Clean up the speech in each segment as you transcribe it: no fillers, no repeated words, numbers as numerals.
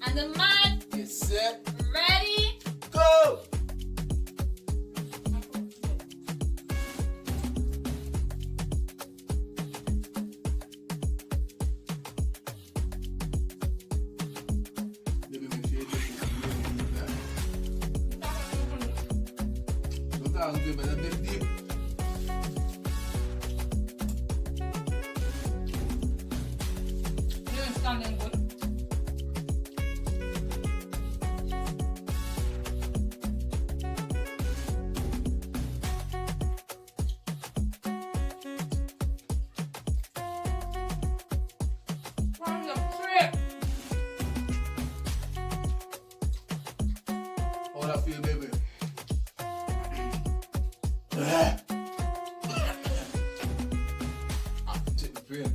And the mic. Get set. Ready. Go. Baby, make sure you take it. Don't talk to me, but that's deep. You're standing good. From the trip. How that feel, baby? Take the pain.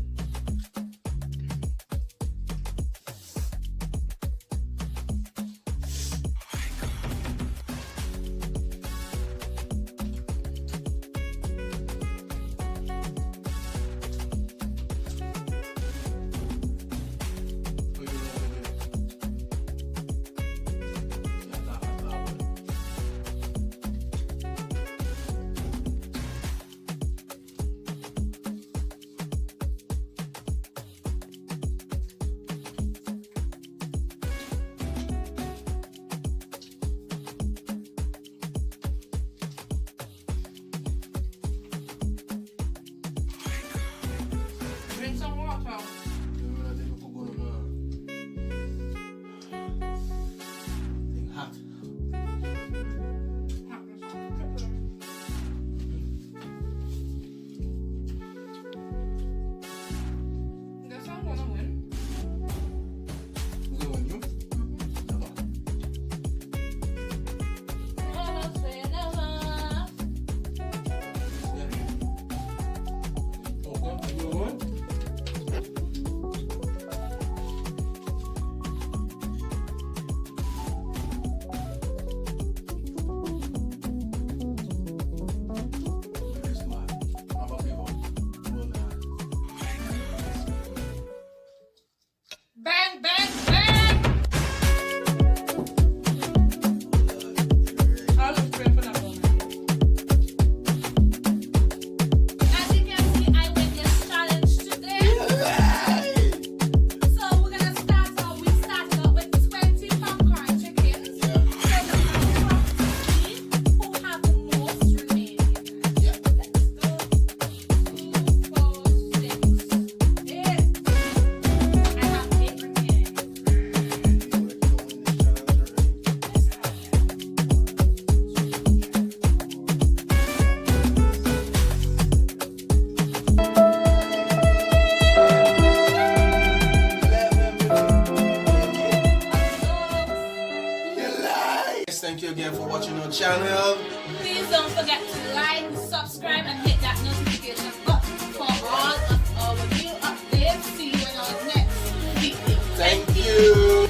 Drink some water. Hot. Guess I'm gonna win. Who's gonna win, you? Never. Never say never. Yeah. Okay, you gonna win? Very smart. How about people? Well done. Bang, bang, bang. I'll just pray for that moment. As you can see, I win this challenge today. So we're gonna start out. We started out with 20 popcorn chickens. Yeah. So we're gonna see who have the most remaining. Yeah. Let's go. 2, 4, 6, 8. I have 8 remaining. Thank you again for watching our channel. Please don't forget to like, subscribe, and hit that notification button for all of our new updates. See you in our next video. Thank you.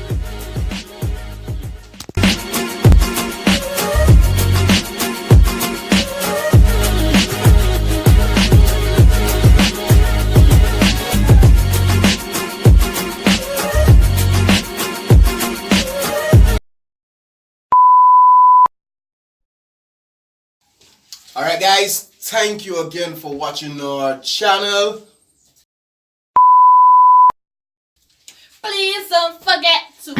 Alright guys, thank you again for watching our channel. Please don't forget to